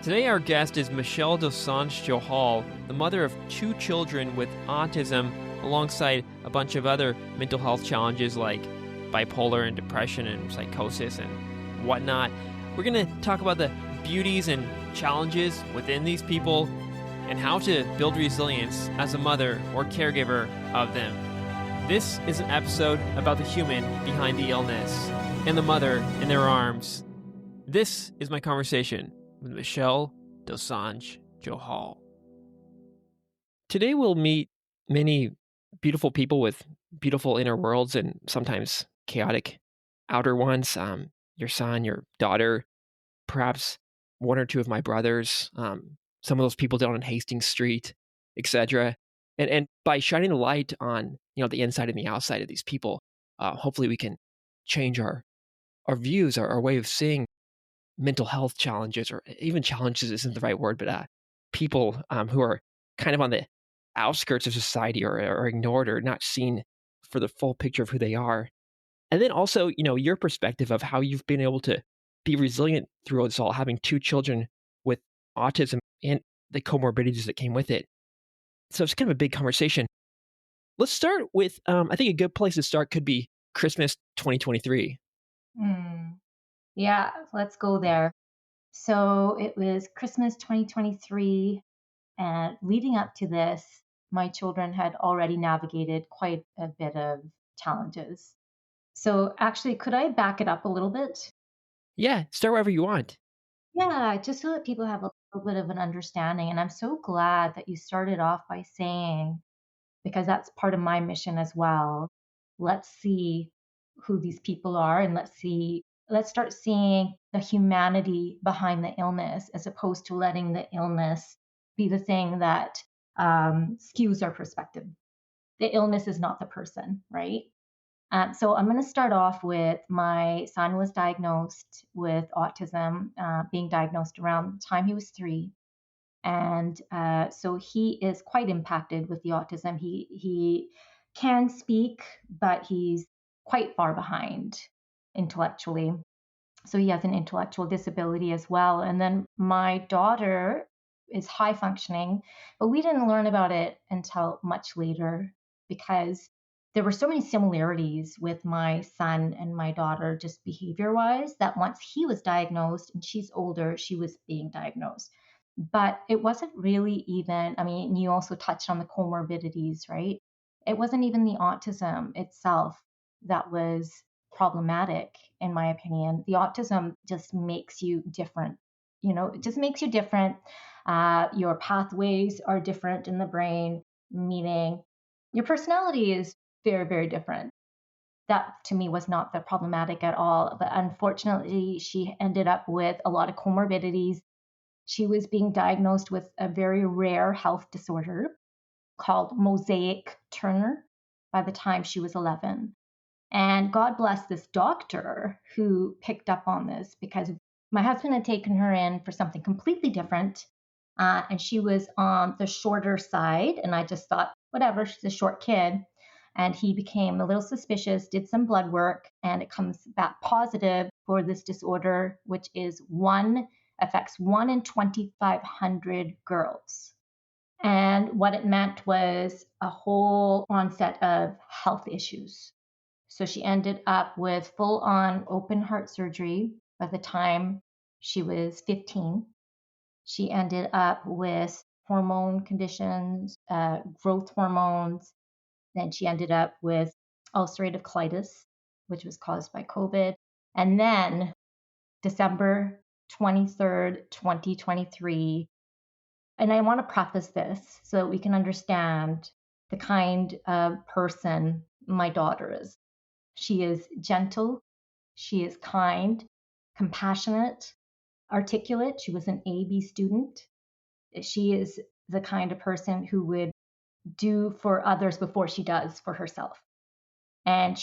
Today, our guest is Michelle Dosanjh-Johal, the mother of two children with autism, alongside a bunch of other mental health challenges like bipolar and depression and psychosis and whatnot. We're going to talk about the beauties and challenges within these people and how to build resilience as a mother or caregiver of them. This is an episode about the human behind the illness and the mother in their arms. This is my conversation with Michelle Dosanjh-Johal. Today we'll meet many beautiful people with beautiful inner worlds and sometimes chaotic outer ones. Your son, your daughter, perhaps one or two of my brothers, some of those people down on Hastings Street, etc. And by shining the light on the inside and the outside of these people, hopefully we can change our views, our way of seeing mental health challenges, or even challenges isn't the right word, but people who are kind of on the outskirts of society or ignored or not seen for the full picture of who they are. And then also, your perspective of how you've been able to be resilient through this all, having two children with autism and the comorbidities that came with it. So it's kind of a big conversation. Let's start with, I think a good place to start could be Christmas 2023. Yeah, let's go there. So it was Christmas 2023, and leading up to this, my children had already navigated quite a bit of challenges. So actually, could I back it up a little bit? Yeah, start wherever you want. Yeah, just so that people have a little bit of an understanding. And I'm so glad that you started off by saying, because that's part of my mission as well. Let's see who these people are, and let's start seeing the humanity behind the illness as opposed to letting the illness be the thing that skews our perspective. The illness is not the person, right? So I'm going to start off with my son was diagnosed with autism, being diagnosed around the time he was 3. And so he is quite impacted with the autism. He can speak, but he's quite far behind intellectually. So he has an intellectual disability as well. And then my daughter is high functioning, but we didn't learn about it until much later because there were so many similarities with my son and my daughter, just behavior wise, that once he was diagnosed and she's older, she was being diagnosed. But it wasn't really even, I mean, you also touched on the comorbidities, right? It wasn't even the autism itself that was problematic, in my opinion. The autism just makes you different. It just makes you different. Your pathways are different in the brain, meaning your personality is very, very different. That to me was not the problematic at all. But unfortunately, she ended up with a lot of comorbidities. She was being diagnosed with a very rare health disorder called mosaic Turner by the time she was 11. And God bless this doctor who picked up on this because my husband had taken her in for something completely different. And she was on the shorter side. And I just thought, whatever, she's a short kid. And he became a little suspicious, did some blood work, and it comes back positive for this disorder, which affects 1 in 2,500 girls. And what it meant was a whole onset of health issues. So she ended up with full on open heart surgery by the time she was 15. She ended up with hormone conditions, growth hormones. Then she ended up with ulcerative colitis, which was caused by COVID. And then December 23rd, 2023. And I want to preface this so that we can understand the kind of person my daughter is. She is gentle, she is kind, compassionate, articulate. She was an AB student. She is the kind of person who would do for others before she does for herself. And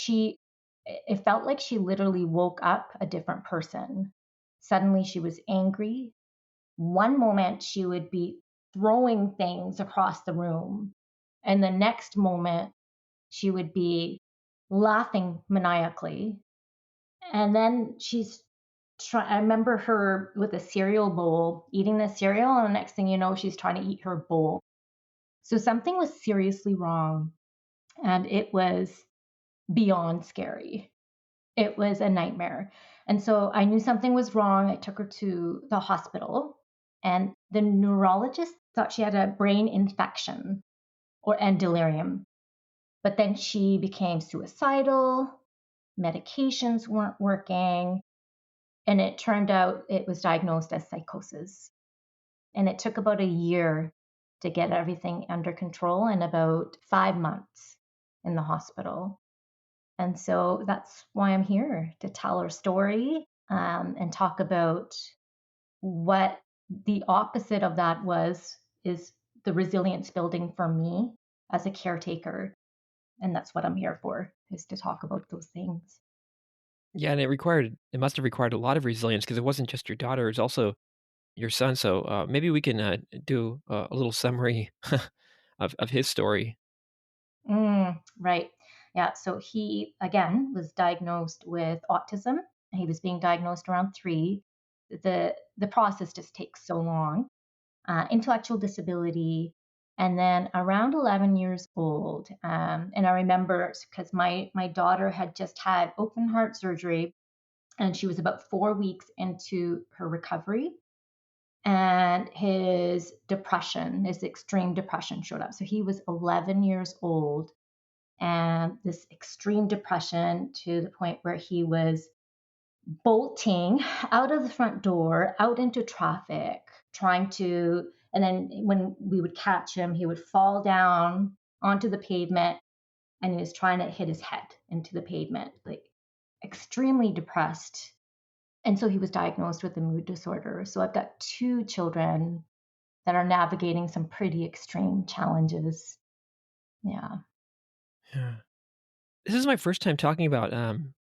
it felt like she literally woke up a different person. Suddenly she was angry. One moment she would be throwing things across the room. And the next moment she would be laughing maniacally. And then she's I remember her with a cereal bowl, eating the cereal, and the next thing you know, she's trying to eat her bowl. So something was seriously wrong, and it was beyond scary. It was a nightmare. And so I knew something was wrong. I took her to the hospital, and the neurologist thought she had a brain infection and delirium. But then she became suicidal, medications weren't working, and it turned out it was diagnosed as psychosis. And it took about a year to get everything under control and about 5 months in the hospital. And so that's why I'm here to tell her story, and talk about what the opposite of that is the resilience building for me as a caretaker. And that's what I'm here for, is to talk about those things. Yeah, and it must have required a lot of resilience because it wasn't just your daughter, it was also your son. So maybe we can do a little summary of his story. Right. Yeah. So he, again, was diagnosed with autism. He was being diagnosed around 3. The process just takes so long. Intellectual disability. And then around 11 years old, and I remember because my daughter had just had open heart surgery, and she was about 4 weeks into her recovery, and his extreme depression showed up. So he was 11 years old, and this extreme depression to the point where he was bolting out of the front door, out into traffic, trying to, and then when we would catch him, he would fall down onto the pavement, and he was trying to hit his head into the pavement, like extremely depressed. And so he was diagnosed with a mood disorder. So I've got 2 children that are navigating some pretty extreme challenges. Yeah. Yeah. This is my first time talking about,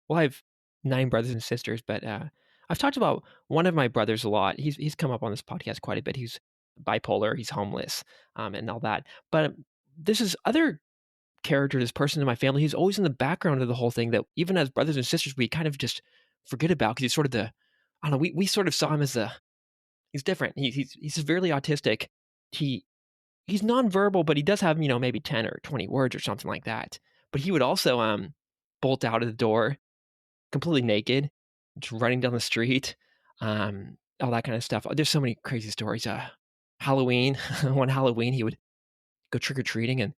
well, I have 9 brothers and sisters, but I've talked about one of my brothers a lot. He's come up on this podcast quite a bit. He's bipolar, he's homeless, and all that. But this is other character, this person in my family, he's always in the background of the whole thing that even as brothers and sisters, we kind of just forget about because he's sort of I don't know, we sort of saw him as he's different. He's severely autistic. He he's nonverbal, but he does have, maybe 10 or 20 words or something like that. But he would also bolt out of the door completely naked, just running down the street, all that kind of stuff. There's so many crazy stories. Halloween, one Halloween, he would go trick or treating and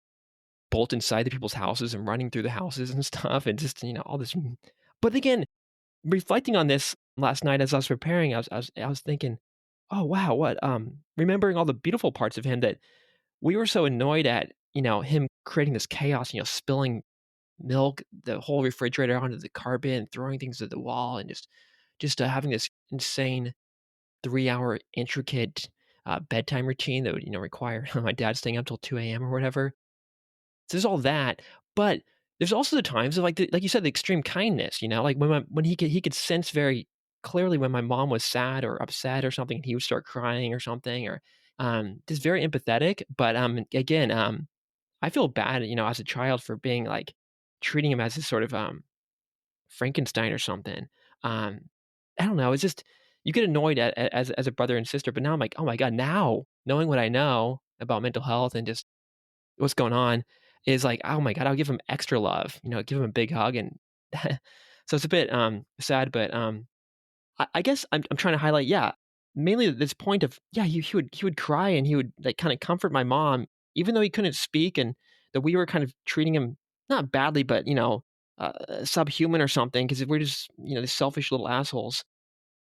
bolt inside the people's houses and running through the houses and stuff, and just all this. But again, reflecting on this last night as I was preparing, I was thinking, oh wow, what remembering all the beautiful parts of him that we were so annoyed at, him creating this chaos, spilling milk, the whole refrigerator onto the carpet and throwing things at the wall, and just having this insane 3-hour intricate bedtime routine that would, require my dad staying up till 2 a.m. or whatever. So there's all that, but there's also the times of like you said, the extreme kindness, like when he could sense very clearly when my mom was sad or upset or something, and he would start crying or something, or just very empathetic. But again, I feel bad, as a child for being like treating him as this sort of Frankenstein or something. Um, I don't know. It's just you get annoyed as a brother and sister, but now I'm like, oh my god, now knowing what I know about mental health and just what's going on is like, oh my god, I'll give him extra love, give him a big hug, and so it's a bit sad, but I guess I'm trying to highlight, yeah, mainly this point of, yeah, he would cry and he would like kind of comfort my mom, even though he couldn't speak, and that we were kind of treating him not badly, but subhuman or something, because we're just these selfish little assholes.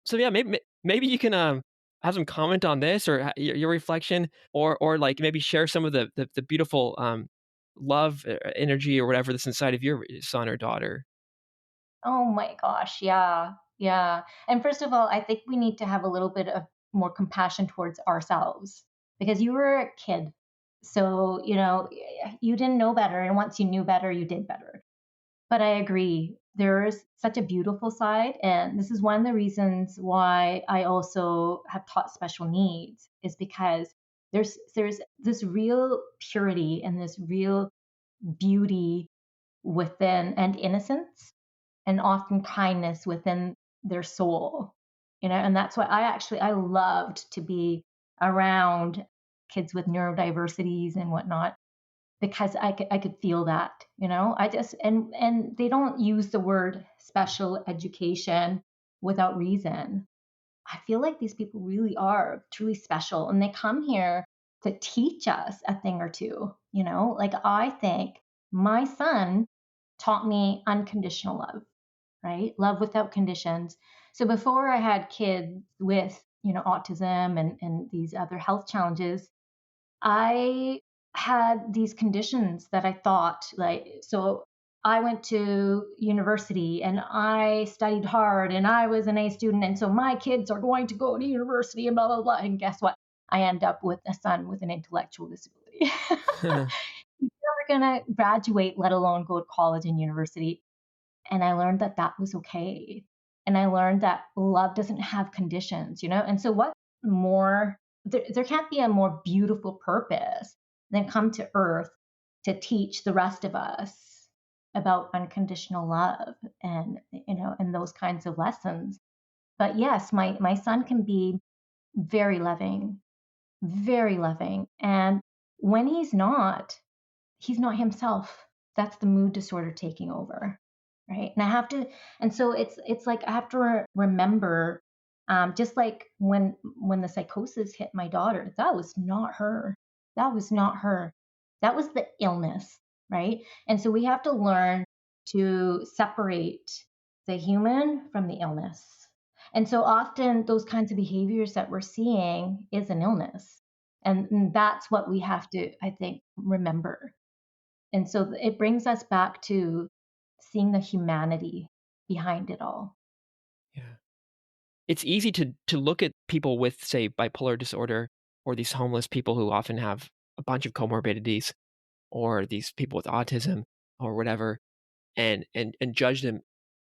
So yeah, maybe you can have some comment on this or your reflection, or like maybe share some of the beautiful love, energy, or whatever that's inside of your son or daughter. Oh my gosh, yeah, yeah. And first of all, I think we need to have a little bit of more compassion towards ourselves, because you were a kid. So, you didn't know better. And once you knew better, you did better. But I agree, there is such a beautiful side. And this is one of the reasons why I also have taught special needs, is because there's this real purity and this real beauty within, and innocence, and often kindness within their soul, and that's why I loved to be around kids with neurodiversities and whatnot because I could feel that, I just and they don't use the word special education without reason. I feel like these people really are truly special and they come here to teach us a thing or two, like I think my son taught me unconditional love, right? Love without conditions. So before I had kids with, autism and these other health challenges, I had these conditions that I thought like, so I went to university and I studied hard and I was an A student. And so my kids are going to go to university and blah, blah, blah. And guess what? I end up with a son with an intellectual disability. He's never going to graduate, let alone go to college and university. And I learned that that was okay. And I learned that love doesn't have conditions, And so, what more, there can't be a more beautiful purpose than come to earth to teach the rest of us about unconditional love and those kinds of lessons. But yes, my son can be very loving, very loving. And when he's not himself. That's the mood disorder taking over, right? And I have to, and so it's like I have to remember, just like when the psychosis hit my daughter, that was not her. That was not her. That was the illness, right? And so we have to learn to separate the human from the illness. And so often those kinds of behaviors that we're seeing is an illness. And that's what we have to, I think, remember. And so it brings us back to seeing the humanity behind it all. Yeah. It's easy to look at people with, say, bipolar disorder or these homeless people who often have a bunch of comorbidities or these people with autism or whatever and judge them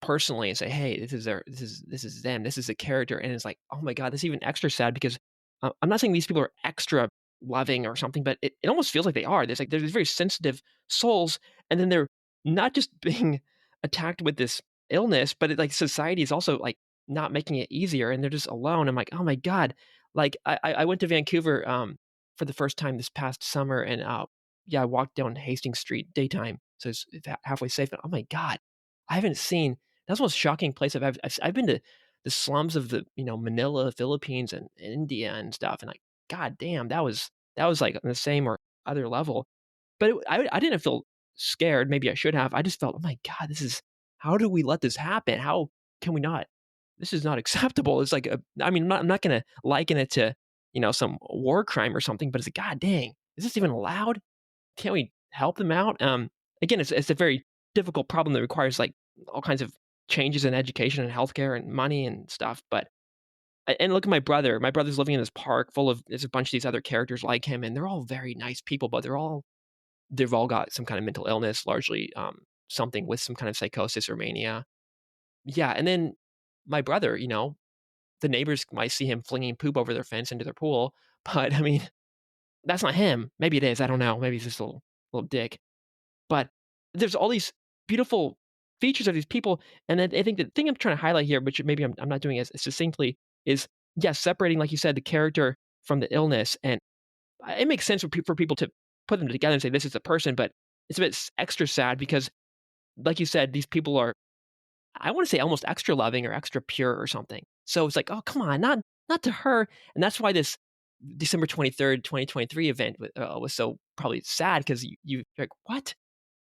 personally and say, hey, this is them, this is a character, and it's like, oh my god, this is even extra sad because I'm not saying these people are extra loving or something, but it almost feels like they are. There's these very sensitive souls, and then they're not just being attacked with this illness, but like society is also like not making it easier, and they're just alone. I'm like, oh my god, like I went to Vancouver for the first time this past summer, and yeah, I walked down Hastings Street daytime, so it's halfway safe. But oh my god, I haven't seen. That's the most shocking place I've been to the slums of the Manila, Philippines, and India and stuff, and like god damn, that was like on the same or other level. But I didn't feel scared. Maybe I should have. I just felt, oh my god, this is how do we let this happen? How can we not? This is not acceptable. It's like I mean, I'm not going to liken it to some war crime or something, but it's like, god dang, is this even allowed? Can't we help them out? Again, it's a very difficult problem that requires like all kinds of changes in education and healthcare and money and stuff. But and look at my brother. My brother's living in this park full of there's a bunch of these other characters like him, and they're all very nice people, but they've all got some kind of mental illness, largely something with some kind of psychosis or mania. Yeah, and then my brother, the neighbors might see him flinging poop over their fence into their pool, but I mean, that's not him. Maybe it is. I don't know. Maybe he's just a little dick. But there's all these beautiful features of these people, and I think the thing I'm trying to highlight here, which maybe I'm not doing as succinctly, is yes, separating, like you said, the character from the illness, and it makes sense for people to put them together and say this is a person, but it's a bit extra sad because, like you said, these people are, I want to say, almost extra loving or extra pure or something. So it's like, oh come on, not to her, and that's why this December 23rd, 2023 event was so probably sad because you're like, what?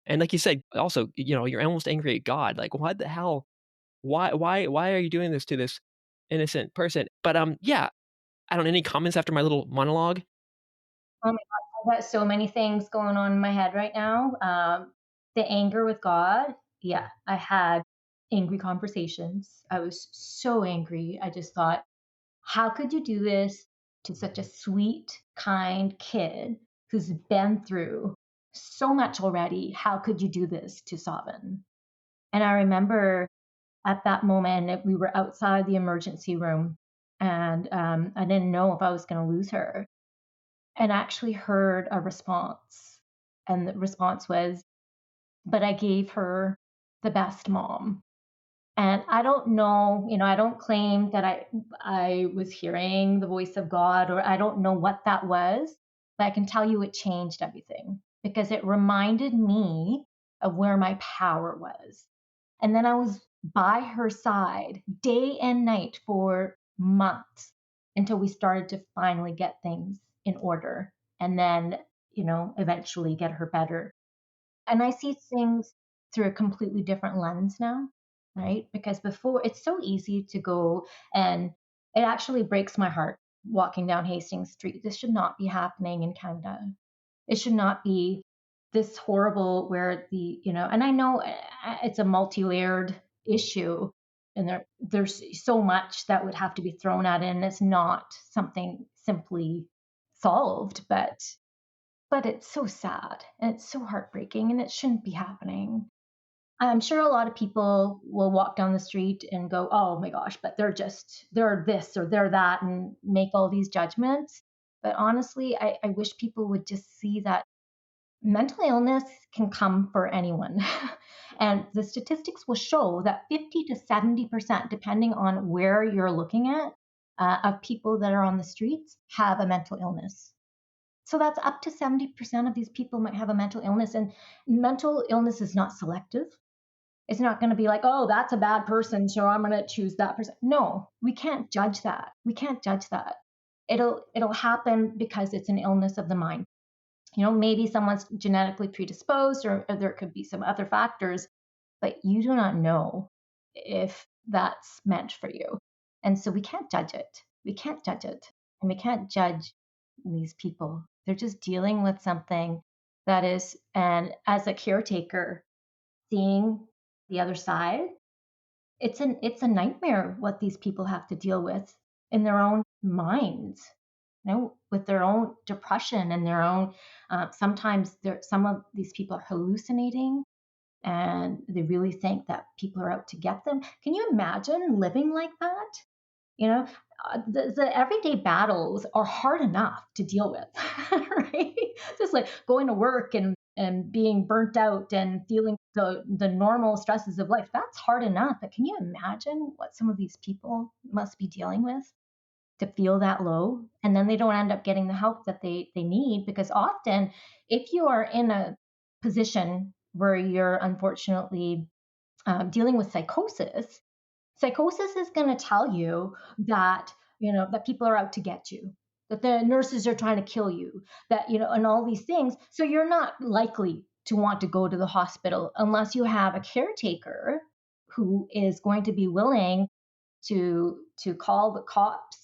And like you said, also, you're almost angry at God. Like, what the hell? Why are you doing this to this innocent person? But yeah, I don't know. Any comments after my little monologue? Oh my God, I've got so many things going on in my head right now. The anger with God. Yeah, I had angry conversations. I was so angry. I just thought, how could you do this to such a sweet, kind kid who's been through so much already? How could you do this to Savin? And I remember at that moment, we were outside the emergency room, and I didn't know if I was going to lose her. And I actually heard a response. And the response was, but I gave her the best mom. And I don't know, I don't claim that I was hearing the voice of God, or I don't know what that was, but I can tell you it changed everything because it reminded me of where my power was. And then I was by her side day and night for months until we started to finally get things in order, and then, eventually get her better. And I see things through a completely different lens now, right? Because before, it's so easy to go, and it actually breaks my heart walking down Hastings Street. This should not be happening in Canada. It should not be this horrible where and I know it's a multi-layered issue, and there's so much that would have to be thrown at it, and it's not something simply solved, but it's so sad and it's so heartbreaking, and it shouldn't be happening. I'm sure a lot of people will walk down the street and go, oh my gosh, but they're this or they're that, and make all these judgments. But honestly, I wish people would just see that mental illness can come for anyone. And the statistics will show that 50 to 70%, depending on where you're looking at, of people that are on the streets have a mental illness. So that's up to 70% of these people might have a mental illness. And mental illness is not selective. It's not going to be like, oh, that's a bad person, so I'm going to choose that person. No, we can't judge that. We can't judge that. It'll happen because it's an illness of the mind. Maybe someone's genetically predisposed, or there could be some other factors, but you do not know if that's meant for you. And so we can't judge it. We can't judge it. And we can't judge these people. They're just dealing with something that is, and as a caretaker, seeing the other side, it's a nightmare what these people have to deal with in their own minds, with their own depression and their own. Sometimes some of these people are hallucinating, and they really think that people are out to get them. Can you imagine living like that? You know, the everyday battles are hard enough to deal with, right? Just like going to work and being burnt out and feeling the normal stresses of life. That's hard enough. But can you imagine what some of these people must be dealing with to feel that low? And then they don't end up getting the help that they need, because often, if you are in a position where you're unfortunately dealing with psychosis is going to tell you that that people are out to get you, that the nurses are trying to kill you, that and all these things. So you're not likely to want to go to the hospital unless you have a caretaker who is going to be willing to call the cops,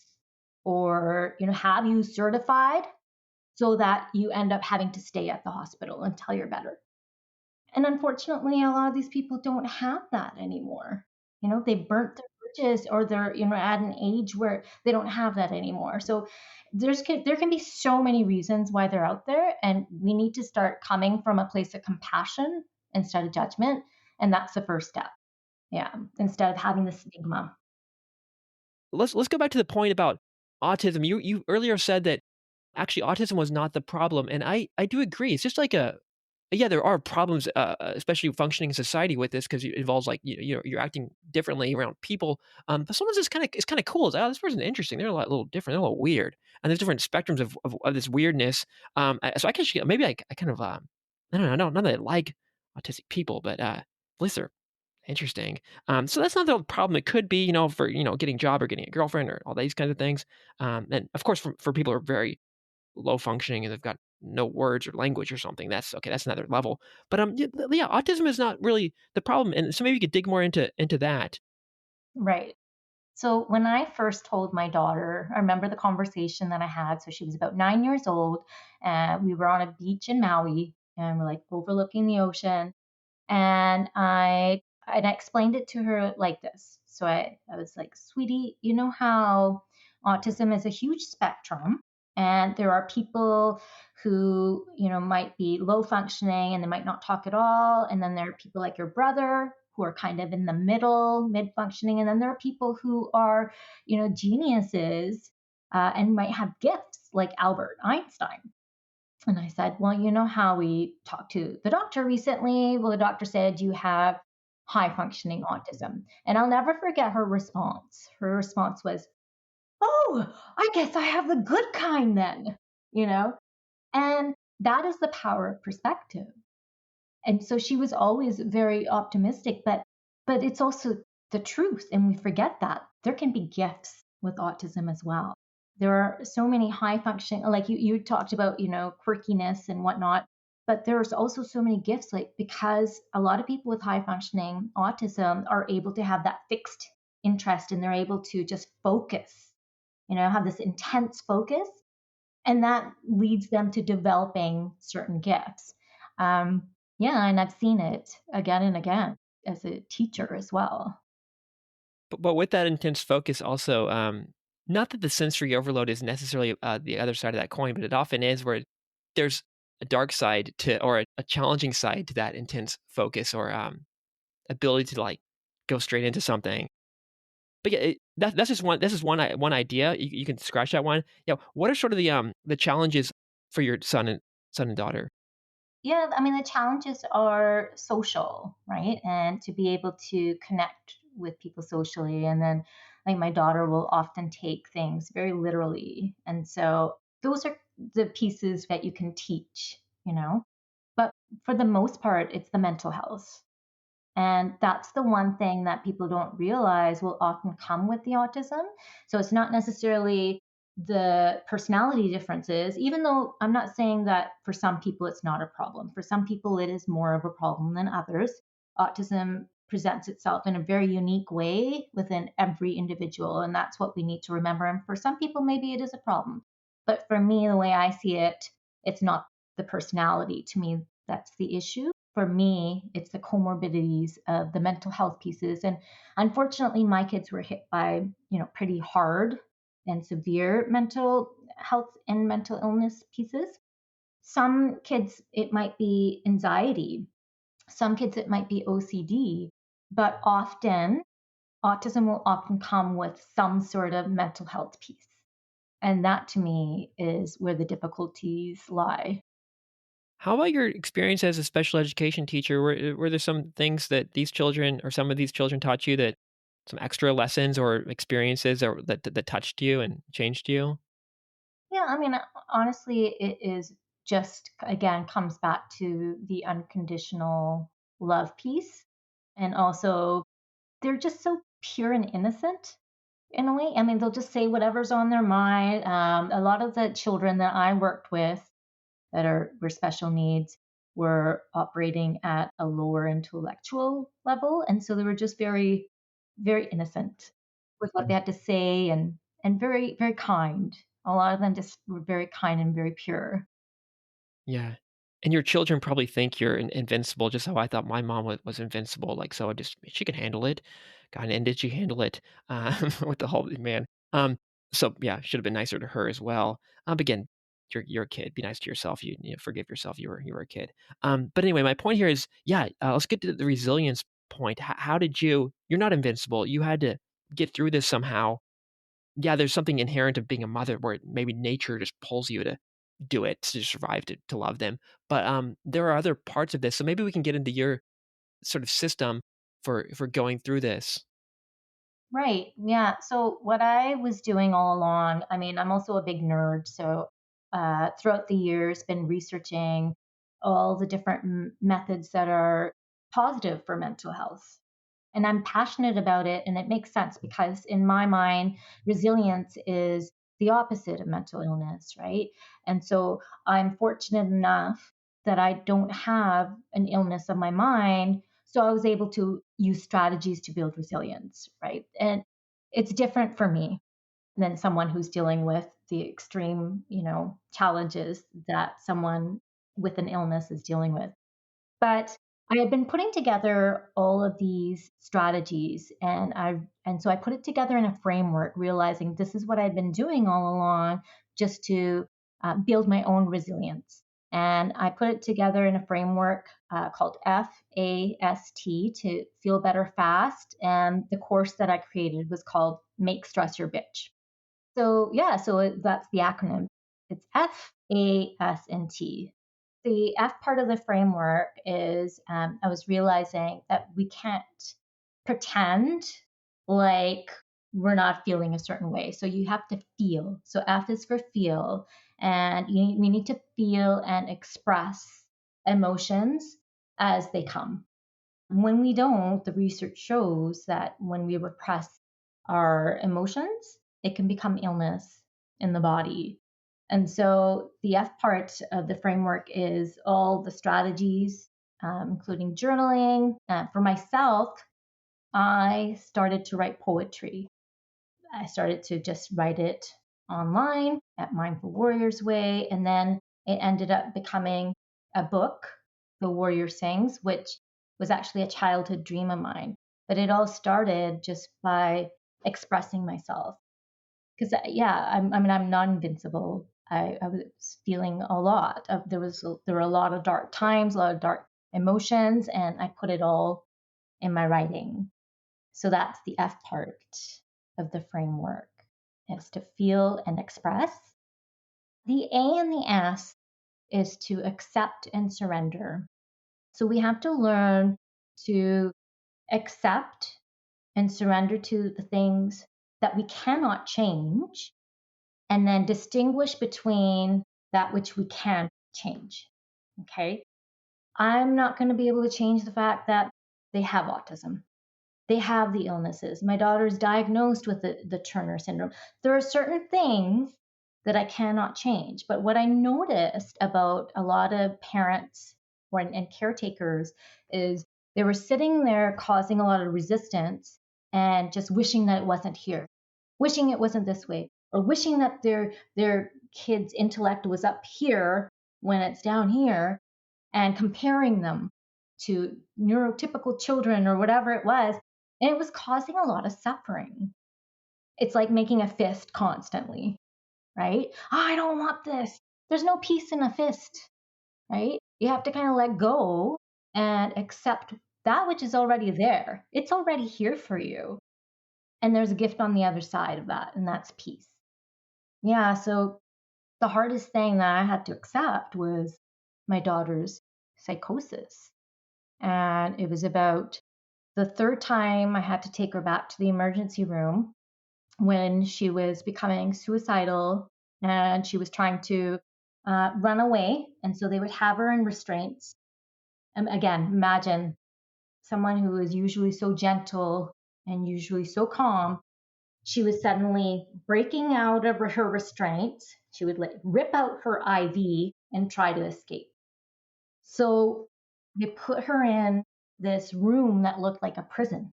or have you certified, so that you end up having to stay at the hospital until you're better. And unfortunately, a lot of these people don't have that anymore. They burnt their bridges, or they're, at an age where they don't have that anymore. So there can be so many reasons why they're out there, and we need to start coming from a place of compassion instead of judgment. And that's the first step. Yeah. Instead of having the stigma. Let's go back to the point about autism. You earlier said that actually autism was not the problem, and I do agree. It's just like yeah, there are problems, especially functioning in society with this, because it involves like you're acting differently around people. But sometimes it's kind of cool. It's, oh, this person's interesting. They're a little different. They're a little weird, and there's different spectrums of this weirdness. So I can maybe I kind of I don't know. Not that I like autistic people, but at least they're interesting. So that's not the problem. It could be for getting a job or getting a girlfriend or all these kinds of things. And of course for people who are very low functioning and they've got no words or language or something, that's okay. That's another level. But yeah, autism is not really the problem, and so maybe you could dig more into that. Right. So when I first told my daughter, I remember the conversation that I had. So she was about 9 years old, and we were on a beach in Maui, and we're like overlooking the ocean. And I explained it to her like this. So I was like, sweetie, you know how autism is a huge spectrum, and there are people who, might be low functioning and they might not talk at all. And then there are people like your brother who are kind of in the middle, mid functioning. And then there are people who are, geniuses, and might have gifts like Albert Einstein. And I said, well, you know how we talked to the doctor recently? Well, the doctor said you have high functioning autism. And I'll never forget her response. Her response was, "Oh, I guess I have the good kind then," you know? And that is the power of perspective. And so she was always very optimistic, but it's also the truth, and we forget that. There can be gifts with autism as well. There are so many high functioning, like you talked about, quirkiness and whatnot, but there's also so many gifts, like because a lot of people with high functioning autism are able to have that fixed interest and they're able to just focus, have this intense focus, and that leads them to developing certain gifts. Yeah, and I've seen it again and again as a teacher as well. But with that intense focus also, not that the sensory overload is necessarily, the other side of that coin, but it often is where there's a dark side to or a challenging side to that intense focus or, ability to, like, go straight into something. But yeah, that's just one idea. You can scratch that one. Yeah, what are sort of the challenges for your son and daughter? Yeah, I mean, the challenges are social, right? And to be able to connect with people socially. And then, like, my daughter will often take things very literally. And so, those are the pieces that you can teach. But for the most part, it's the mental health. And that's the one thing that people don't realize will often come with the autism. So it's not necessarily the personality differences, even though I'm not saying that for some people it's not a problem. For some people, it is more of a problem than others. Autism presents itself in a very unique way within every individual. And that's what we need to remember. And for some people, maybe it is a problem. But for me, the way I see it, it's not the personality. To me, that's the issue. For me, it's the comorbidities of the mental health pieces. And unfortunately, my kids were hit by, pretty hard and severe mental health and mental illness pieces. Some kids, it might be anxiety. Some kids, it might be OCD. But often, autism will often come with some sort of mental health piece. And that to me is where the difficulties lie. How about your experience as a special education teacher? Were there some things that these children or some of these children taught you that some extra lessons or experiences or that touched you and changed you? Yeah, I mean, honestly, it is just, again, comes back to the unconditional love piece. And also, they're just so pure and innocent in a way. I mean, they'll just say whatever's on their mind. A lot of the children that I worked with that were special needs were operating at a lower intellectual level. And so they were just very, very innocent with what they had to say and very, very kind. A lot of them just were very kind and very pure. Yeah. And your children probably think you're invincible, just how I thought my mom was invincible. Like, so I just, she can handle it. God, and did she handle it with the whole man? So yeah, should have been nicer to her as well. But again, you're a kid. Be nice to yourself. Forgive yourself. You were a kid. But anyway, my point here is, yeah. Let's get to the resilience point. How did you? You're not invincible. You had to get through this somehow. Yeah, there's something inherent of being a mother where maybe nature just pulls you to do it to survive, to love them. But there are other parts of this. So maybe we can get into your sort of system for going through this. Right. Yeah. So what I was doing all along, I mean, I'm also a big nerd. So throughout the years, been researching all the different methods that are positive for mental health. And I'm passionate about it, and it makes sense because in my mind, resilience is the opposite of mental illness, right? And so I'm fortunate enough that I don't have an illness of my mind, so I was able to use strategies to build resilience, right? And it's different for me than someone who's dealing with the extreme, challenges that someone with an illness is dealing with. But I had been putting together all of these strategies, and so I put it together in a framework, realizing this is what I'd been doing all along, just to build my own resilience. And I put it together in a framework called FAST, to feel better fast. And the course that I created was called Make Stress Your Bitch. So yeah, that's the acronym. It's FAST. the F part of the framework is I was realizing that we can't pretend like we're not feeling a certain way. So you have to feel. So F is for feel. And we need to feel and express emotions as they come. When we don't, the research shows that when we repress our emotions, it can become illness in the body. And so the F part of the framework is all the strategies, including journaling. For myself, I started to write poetry. I started to just write it online at Mindful Warriors Way, and then it ended up becoming a book, The Warrior Sings, which was actually a childhood dream of mine. But it all started just by expressing myself. Because yeah, I'm not invincible. I was feeling a lot. There were a lot of dark times, a lot of dark emotions, and I put it all in my writing. So that's the F part of the framework, is to feel and express. The A and the S is to accept and surrender. So we have to learn to accept and surrender to the things that we cannot change, and then distinguish between that which we can change. Okay. I'm not going to be able to change the fact that they have autism. They have the illnesses. My daughter's diagnosed with the Turner syndrome. There are certain things that I cannot change. But what I noticed about a lot of parents and caretakers is they were sitting there causing a lot of resistance and just wishing that it wasn't here, wishing it wasn't this way, or wishing that their kid's intellect was up here when it's down here, and comparing them to neurotypical children or whatever it was. And it was causing a lot of suffering. It's like making a fist constantly, right? Oh, I don't want this. There's no peace in a fist, right? You have to kind of let go and accept that which is already there. It's already here for you. And there's a gift on the other side of that, and that's peace. Yeah, so the hardest thing that I had to accept was my daughter's psychosis. And it was about the third time I had to take her back to the emergency room when she was becoming suicidal and she was trying to run away. And so they would have her in restraints. And again, imagine someone who is usually so gentle and usually so calm. She was suddenly breaking out of her restraints. She would rip out her IV and try to escape. So they put her in this room that looked like a prison,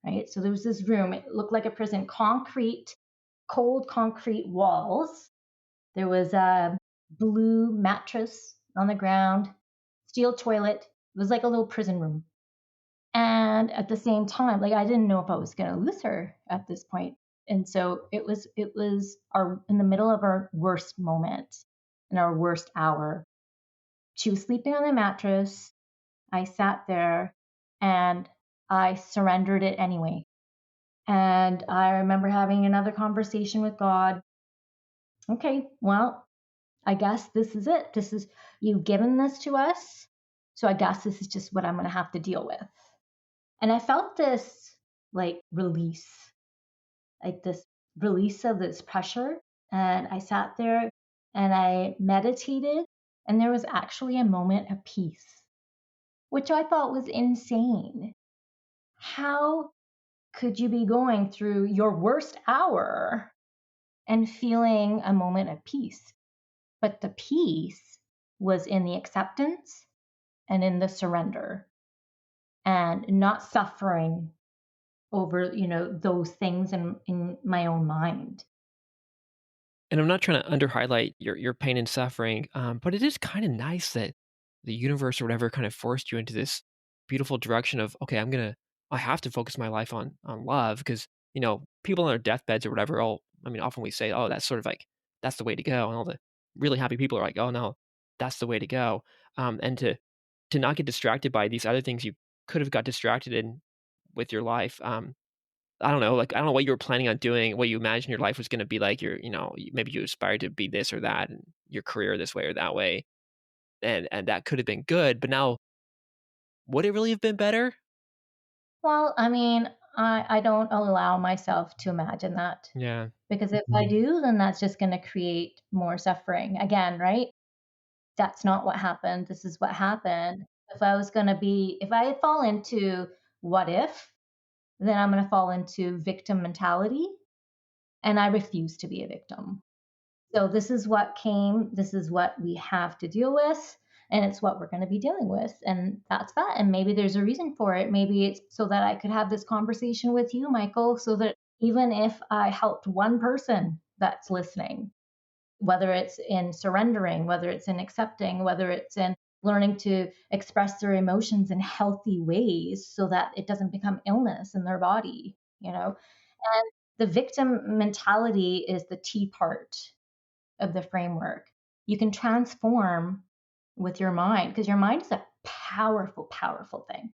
right? So there was this room, it looked like a prison, concrete, cold concrete walls. There was a blue mattress on the ground, steel toilet. It was like a little prison room. And at the same time, like I didn't know if I was going to lose her at this point. And so it was our in the middle of our worst moment, in our worst hour. She was sleeping on the mattress. I sat there and I surrendered it anyway. And I remember having another conversation with God. Okay, well, I guess this is it. You've given this to us. So I guess this is just what I'm going to have to deal with. And I felt this like release, like this release of this pressure. And I sat there and I meditated, and there was actually a moment of peace, which I thought was insane. How could you be going through your worst hour and feeling a moment of peace? But the peace was in the acceptance and in the surrender and not suffering over, those things in my own mind. And I'm not trying to under highlight your pain and suffering, but it is kind of nice that the universe or whatever kind of forced you into this beautiful direction of, okay, I have to focus my life on love because, people on their deathbeds or whatever, often we say, oh, that's sort of like, that's the way to go. And all the really happy people are like, oh no, that's the way to go. And to not get distracted by these other things you could have got distracted in with your life. I don't know, like, I don't know what you were planning on doing, what you imagined your life was gonna be like, maybe you aspired to be this or that and your career this way or that way. and that could have been good, but now would it really have been better? Well, I mean, I don't allow myself to imagine that, Yeah. because if I do, then that's just gonna create more suffering again, right? That's not what happened. This is what happened. If I fall into what if, then I'm going to fall into victim mentality, and I refuse to be a victim. So this is what came, this is what we have to deal with, and it's what we're going to be dealing with. And that's that. And maybe there's a reason for it. Maybe it's so that I could have this conversation with you, Michael, so that even if I helped one person that's listening, whether it's in surrendering, whether it's in accepting, whether it's in learning to express their emotions in healthy ways so that it doesn't become illness in their body, you know? And the victim mentality is the T part of the framework. You can transform with your mind because your mind is a powerful, powerful thing,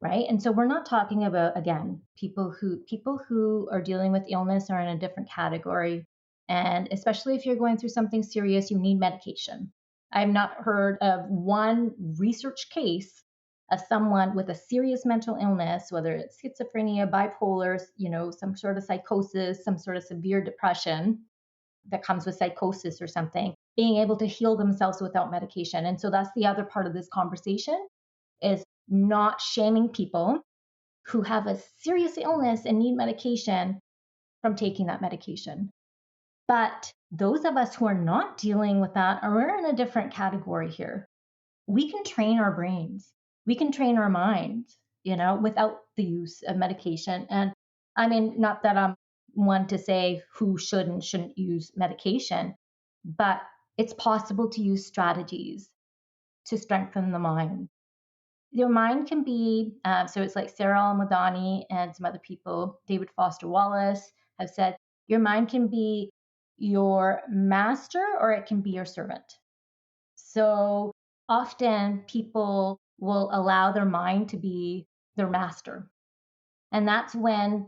right? And so we're not talking about, again, people who are dealing with illness are in a different category, and especially if you're going through something serious, you need medication. I've not heard of one research case of someone with a serious mental illness, whether it's schizophrenia, bipolar, some sort of psychosis, some sort of severe depression that comes with psychosis or something, being able to heal themselves without medication. And so that's the other part of this conversation, is not shaming people who have a serious illness and need medication from taking that medication. But those of us who are not dealing with that are we're in a different category here. We can train our brains. We can train our minds, without the use of medication. And I mean, not that I'm one to say who should and shouldn't use medication, but it's possible to use strategies to strengthen the mind. Your mind can be, so it's like Sarah Al-Madani and some other people, David Foster Wallace, have said your mind can be your master or it can be your servant. So often people will allow their mind to be their master. And that's when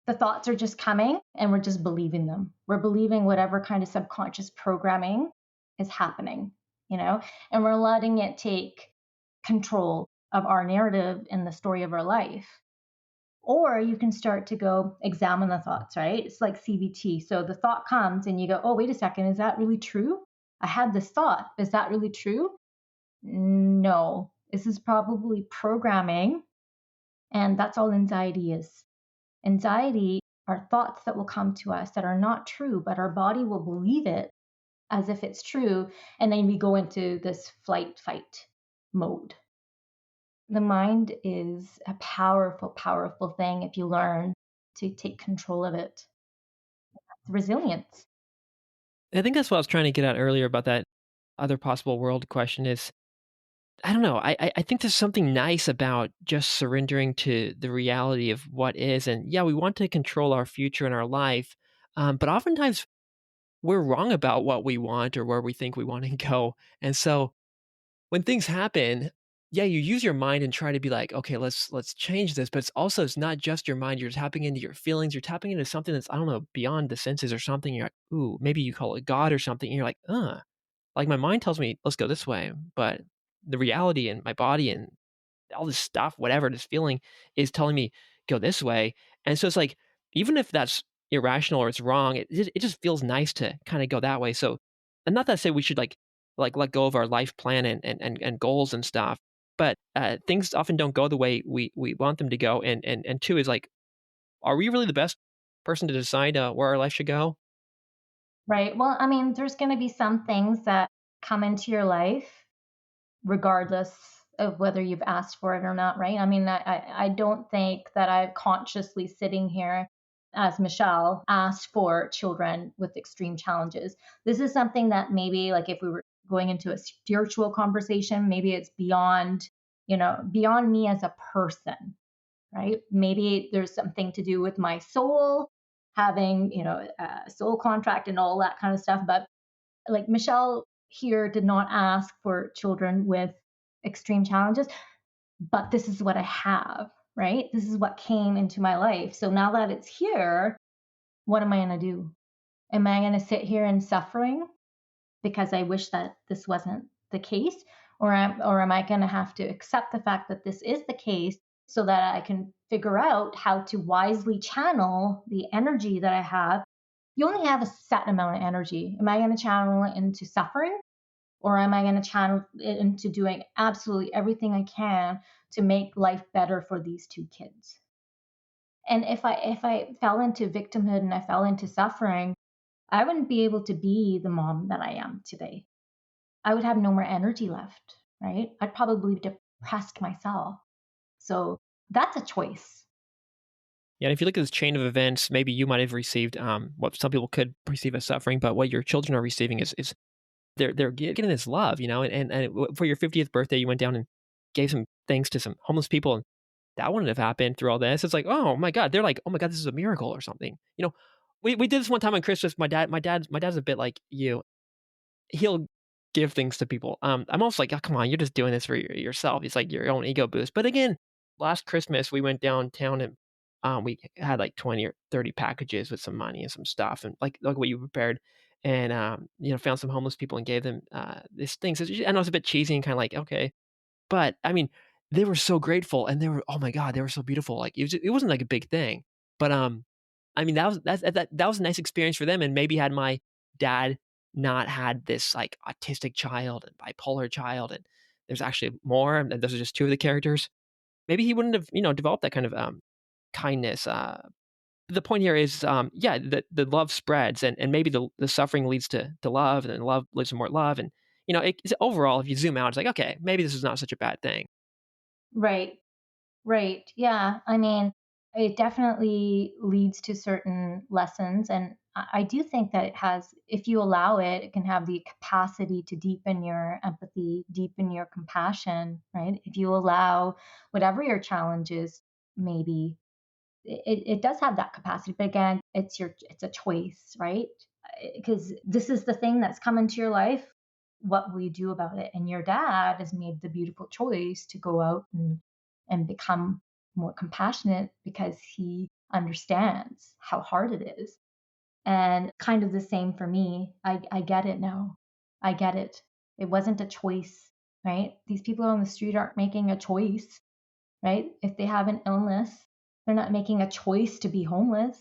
the thoughts are just coming and we're just believing them. We're believing whatever kind of subconscious programming is happening, and we're letting it take control of our narrative and the story of our life. Or you can start to go examine the thoughts, right? It's like CBT. So the thought comes and you go, oh, wait a second, is that really true? I had this thought. Is that really true? No. This is probably programming. And that's all anxiety is. Anxiety are thoughts that will come to us that are not true, but our body will believe it as if it's true. And then we go into this flight fight mode. The mind is a powerful, powerful thing if you learn to take control of it. Resilience. I think that's what I was trying to get at earlier about that other possible world question is, I don't know. I think there's something nice about just surrendering to the reality of what is. And yeah, we want to control our future and our life. But oftentimes we're wrong about what we want or where we think we want to go. And so when things happen, yeah, you use your mind and try to be like, okay, let's change this. But it's not just your mind. You're tapping into your feelings. You're tapping into something that's, I don't know, beyond the senses or something. You're like, ooh, maybe you call it God or something. And you're like, like my mind tells me, let's go this way. But the reality and my body and all this stuff, whatever this feeling is telling me, go this way. And so it's like, even if that's irrational or it's wrong, it just feels nice to kind of go that way. So, and not that I say we should like let go of our life plan and goals and stuff, but things often don't go the way we want them to go. And two is like, are we really the best person to decide where our life should go? Right. Well, I mean, there's going to be some things that come into your life regardless of whether you've asked for it or not, right? I mean, I don't think that I'm consciously sitting here as Michelle asked for children with extreme challenges. This is something that maybe, like, if we were going into a spiritual conversation, maybe it's beyond me as a person, right? Maybe there's something to do with my soul having, a soul contract and all that kind of stuff. But like Michelle here did not ask for children with extreme challenges, but this is what I have, right? This is what came into my life. So now that it's here, what am I going to do? Am I going to sit here in suffering because I wish that this wasn't the case, or am I going to have to accept the fact that this is the case so that I can figure out how to wisely channel the energy that I have? You only have a set amount of energy. Am I going to channel it into suffering, or am I going to channel it into doing absolutely everything I can to make life better for these two kids? And if I fell into victimhood and I fell into suffering, I wouldn't be able to be the mom that I am today. I would have no more energy left, right? I'd probably be depressed myself. So that's a choice. Yeah, and if you look at this chain of events, maybe you might have received what some people could perceive as suffering, but what your children are receiving is they're getting this love, for your 50th birthday, you went down and gave some things to some homeless people, and that wouldn't have happened through all this. It's like, oh my god, they're like, oh my god, this is a miracle or something. We did this one time on Christmas. My dad's a bit like you. He'll give things to people. I'm almost like, oh, come on, you're just doing this for yourself. It's like your own ego boost. But again, last Christmas we went downtown and we had like 20 or 30 packages with some money and some stuff and like what you prepared. And found some homeless people and gave them these things. I know it's a bit cheesy and kind of like okay, but I mean, they were so grateful and they were oh my god, they were so beautiful. Like it wasn't like a big thing, but I mean that was a nice experience for them. And maybe had my dad not had this like autistic child and bipolar child, and there's actually more, and those are just two of the characters. Maybe he wouldn't have developed that kind of kindness. The point here is, yeah, the love spreads, and maybe the suffering leads to love, and then love leads to more love, and overall, if you zoom out, it's like okay, maybe this is not such a bad thing. Right. Right. Yeah. I mean, it definitely leads to certain lessons. And I do think that it has, if you allow it, it can have the capacity to deepen your empathy, deepen your compassion, right? If you allow whatever your challenges may be, it does have that capacity. But again, it's a choice, right? Because this is the thing that's come into your life. What will you do about it? And your dad has made the beautiful choice to go out and become more compassionate because he understands how hard it is. And kind of the same for me. I get it now. I get it. It wasn't a choice, right? These people on the street aren't making a choice, right? If they have an illness, they're not making a choice to be homeless.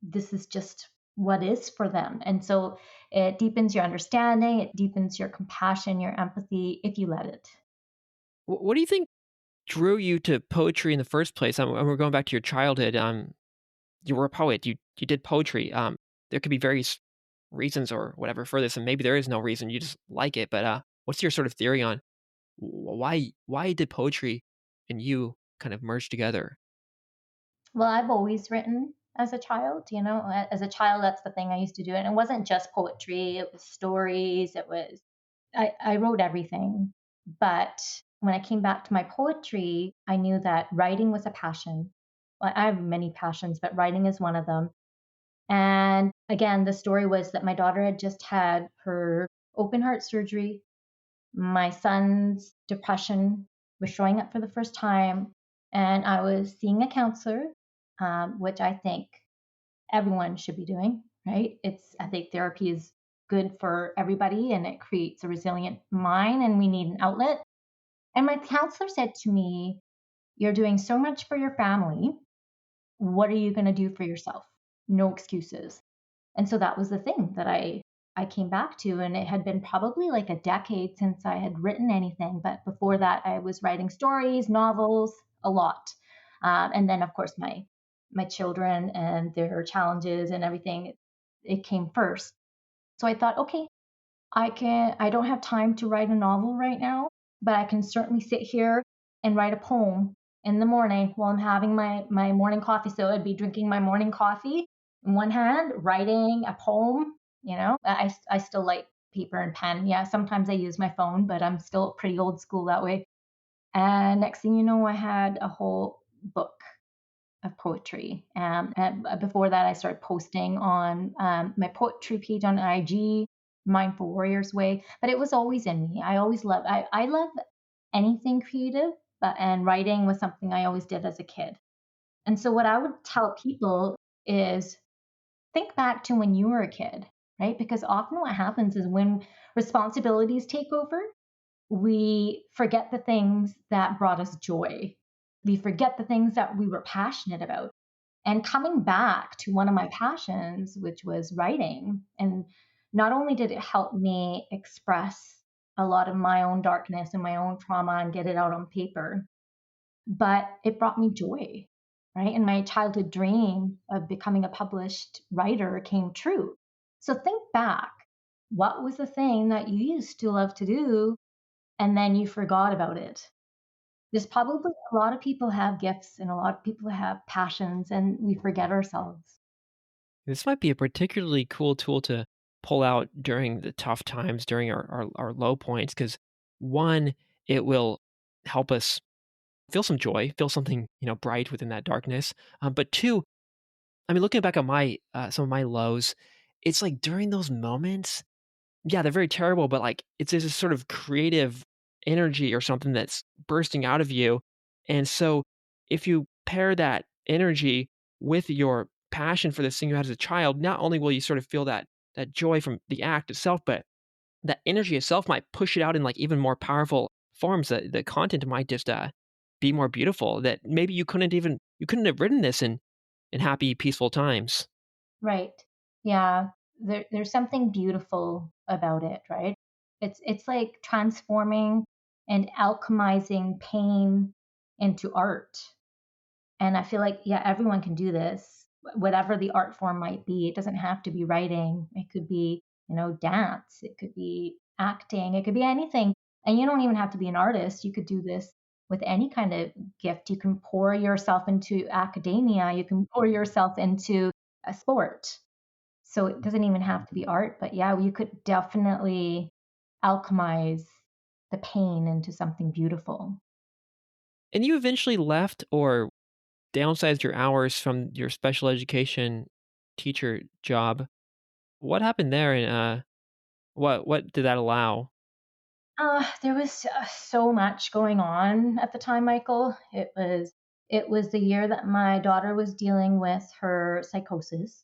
This is just what is for them. And so it deepens your understanding, it deepens your compassion, your empathy if you let it. What do you think drew you to poetry in the first place? And we're going back to your childhood. You were a poet. You did poetry. There could be various reasons or whatever for this, and maybe there is no reason. You just like it. But what's your sort of theory on why did poetry and you kind of merge together? Well, I've always written as a child, as a child, that's the thing I used to do. And it wasn't just poetry, it was stories, I wrote everything. But when I came back to my poetry, I knew that writing was a passion. Well, I have many passions, but writing is one of them. And again, the story was that my daughter had just had her open heart surgery. My son's depression was showing up for the first time, and I was seeing a counselor, which I think everyone should be doing, right? I think therapy is good for everybody and it creates a resilient mind, and we need an outlet. And my counselor said to me, "You're doing so much for your family. What are you going to do for yourself? No excuses." And so that was the thing that I came back to, and it had been probably like a decade since I had written anything. But before that, I was writing stories, novels, a lot, and then of course my children and their challenges and everything. It came first. So I thought, okay, I don't have time to write a novel right now, but I can certainly sit here and write a poem in the morning while I'm having my morning coffee. So I'd be drinking my morning coffee in one hand, writing a poem, I still like paper and pen. Yeah, sometimes I use my phone, but I'm still pretty old school that way. And next thing you know, I had a whole book of poetry. And before that, I started posting on my poetry page on IG, Mindful Warriors Way. But it was always in me. I love anything creative, and writing was something I always did as a kid. And so what I would tell people is think back to when you were a kid, right? Because often what happens is when responsibilities take over, we forget the things that brought us joy. We forget the things that we were passionate about. And coming back to one of my passions, which was writing, and not only did it help me express a lot of my own darkness and my own trauma and get it out on paper, but it brought me joy, right? And my childhood dream of becoming a published writer came true. So think back. What was the thing that you used to love to do and then you forgot about it? There's probably a lot of people have gifts and a lot of people have passions and we forget ourselves. This might be a particularly cool tool to pull out during the tough times, during our low points, because one, it will help us feel some joy, feel something, bright within that darkness. But two, I mean, looking back at my some of my lows, it's like during those moments, yeah, they're very terrible, but like it's this sort of creative energy or something that's bursting out of you. And so if you pair that energy with your passion for this thing you had as a child, not only will you sort of feel that joy from the act itself, but that energy itself might push it out in like even more powerful forms. That the content might just be more beautiful. That maybe you couldn't have written this in happy, peaceful times. Right. Yeah. There's something beautiful about it, right? It's like transforming and alchemizing pain into art. And I feel like, yeah, everyone can do this, whatever the art form might be. It doesn't have to be writing. It could be, dance. It could be acting. It could be anything. And you don't even have to be an artist. You could do this with any kind of gift. You can pour yourself into academia. You can pour yourself into a sport. So it doesn't even have to be art. But yeah, you could definitely alchemize the pain into something beautiful. And you eventually left or downsized your hours from your special education teacher job. What happened there, and, what did that allow? There was so much going on at the time, Michael. It was the year that my daughter was dealing with her psychosis,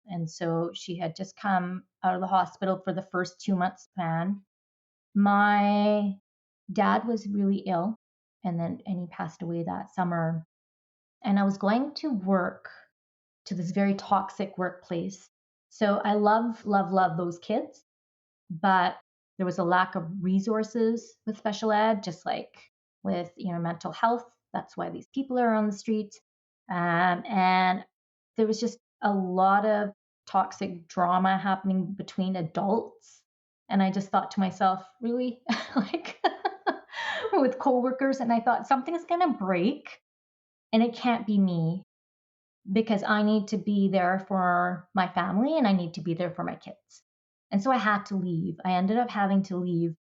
and so she had just come out of the hospital for the first 2 months span. My dad was really ill, and he passed away that summer. And I was going to work to this very toxic workplace. So I love those kids, but there was a lack of resources with special ed, just like with mental health. That's why these people are on the streets, and there was just a lot of toxic drama happening between adults. And I just thought to myself, really, like with coworkers, and I thought something's gonna break, and it can't be me because I need to be there for my family and I need to be there for my kids. And so I had to leave. I ended up having to leave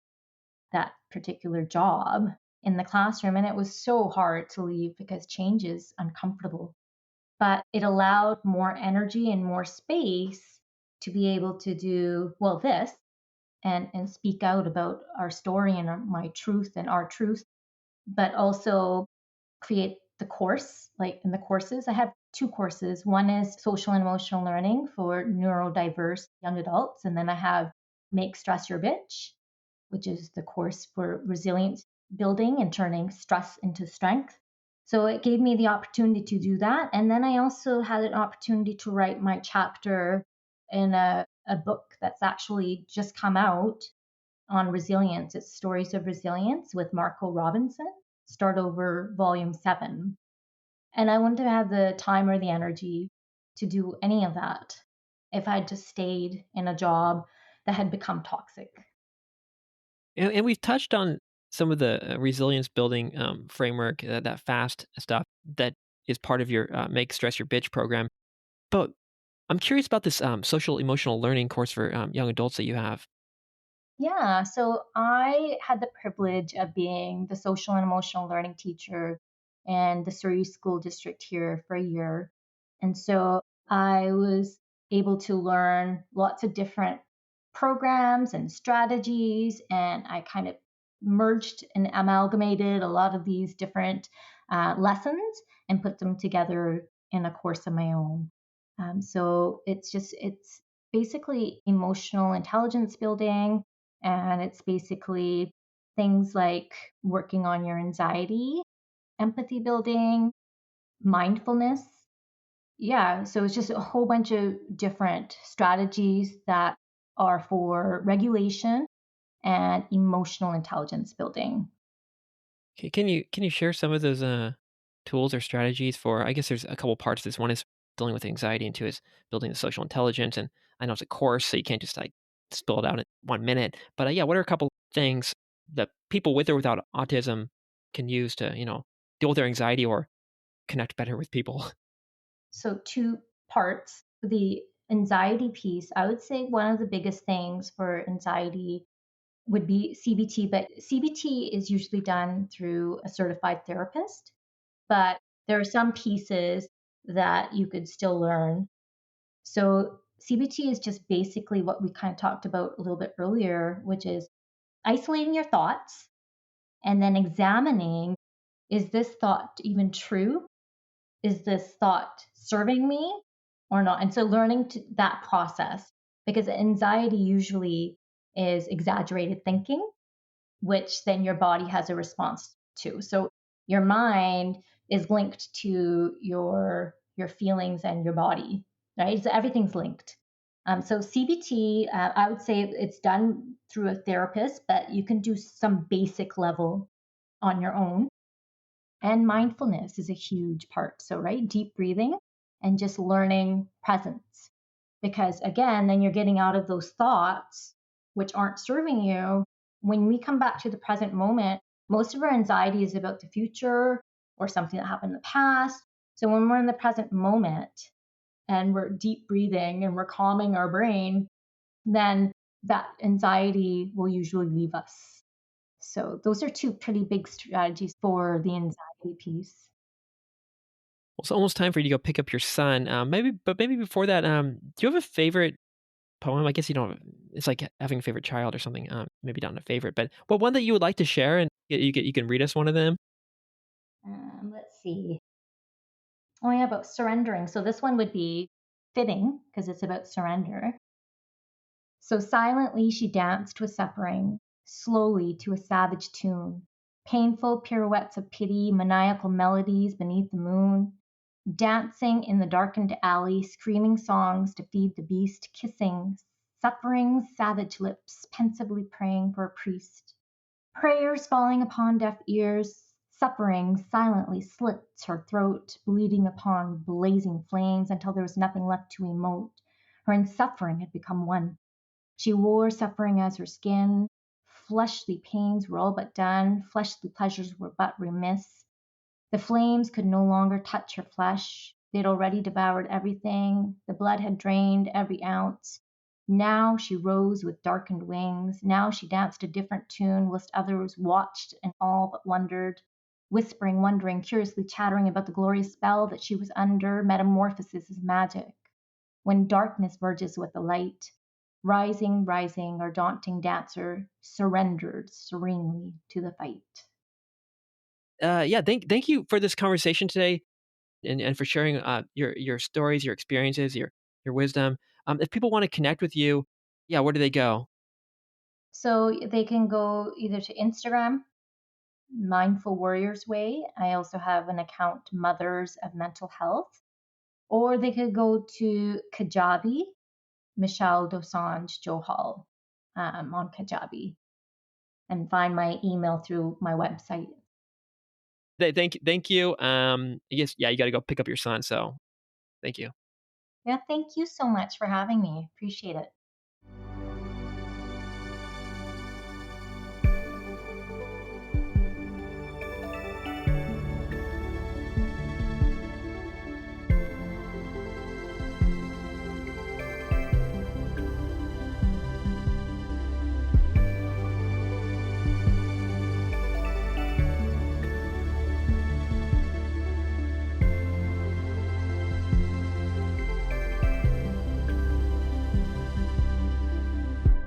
that particular job in the classroom. And it was so hard to leave because change is uncomfortable. But it allowed more energy and more space to be able to do, well, this and speak out about our story and my truth and our truth, but also create the course. Like in the courses, I have two courses. One is social and emotional learning for neurodiverse young adults. And then I have Make Stress Your Bitch, which is the course for resilience building and turning stress into strength. So it gave me the opportunity to do that. And then I also had an opportunity to write my chapter in a book that's actually just come out on resilience. It's Stories of Resilience with Marco Robinson, Start Over Volume 7. And I wouldn't have had the time or the energy to do any of that if I had just stayed in a job that had become toxic. And we've touched on some of the, resilience building, framework, that FAST stuff that is part of your, Make Stress Your Bitch program, but I'm curious about this, social emotional learning course for, young adults that you have. Yeah, so I had the privilege of being the social and emotional learning teacher in the Surrey School District here for a year. And so I was able to learn lots of different programs and strategies, and I kind of merged and amalgamated a lot of these different lessons and put them together in a course of my own. So it's basically emotional intelligence building, and it's basically things like working on your anxiety, empathy building, mindfulness. Yeah, so it's just a whole bunch of different strategies that are for regulation and emotional intelligence building. Can you share some of those tools or strategies for? I guess there's a couple parts to this. One is dealing with anxiety, and two is building the social intelligence. And I know it's a course, so you can't just like spill it out in 1 minute. But yeah, what are a couple things that people with or without autism can use to deal with their anxiety or connect better with people? So, two parts. The anxiety piece, I would say one of the biggest things for anxiety would be CBT, but CBT is usually done through a certified therapist. But there are some pieces that you could still learn. So, CBT is just basically what we kind of talked about a little bit earlier, which is isolating your thoughts and then examining, is this thought even true? Is this thought serving me or not? And so learning that process, because anxiety usually is exaggerated thinking, which then your body has a response to. So your mind is linked to your feelings and your body, right? So everything's linked. So CBT, I would say it's done through a therapist, but you can do some basic level on your own. And mindfulness is a huge part. So, right, deep breathing and just learning presence. Because again, then you're getting out of those thoughts which aren't serving you. When we come back to the present moment, most of our anxiety is about the future or something that happened in the past. So, when we're in the present moment and we're deep breathing and we're calming our brain, then that anxiety will usually leave us. So those are two pretty big strategies for the anxiety piece. Well, it's almost time for you to go pick up your son. Maybe before that, do you have a favorite poem? I guess you don't. It's like having a favorite child or something. Maybe not a favorite, but one that you would like to share, and you can read us one of them. Let's see. Oh, yeah, about surrendering. So this one would be fitting because it's about surrender. So silently she danced with suffering, slowly to a savage tune. Painful pirouettes of pity, maniacal melodies beneath the moon. Dancing in the darkened alley, screaming songs to feed the beast, kissing, suffering savage lips, pensively praying for a priest. Prayers falling upon deaf ears, suffering silently slits her throat, bleeding upon blazing flames until there was nothing left to emote. Her and suffering had become one. She wore suffering as her skin. Fleshly pains were all but done, fleshly pleasures were but remiss. The flames could no longer touch her flesh. They'd already devoured everything. The blood had drained every ounce. Now she rose with darkened wings. Now she danced a different tune, whilst others watched and all but wondered, whispering, wondering, curiously chattering about the glorious spell that she was under. Metamorphosis is magic. When darkness merges with the light, rising, rising, our daunting dancer surrendered serenely to the fight. Yeah, thank you for this conversation today, and for sharing your stories, your experiences, your wisdom. If people want to connect with you, yeah, where do they go? So they can go either to Instagram, Mindful Warriors Way. I also have an account, Mothers of Mental Health. Or they could go to Kajabi, Michelle Dosanjh-Johal on Kajabi, and find my email through my website. Thank you. Yes, yeah, you got to go pick up your son. So thank you. Yeah, thank you so much for having me. Appreciate it.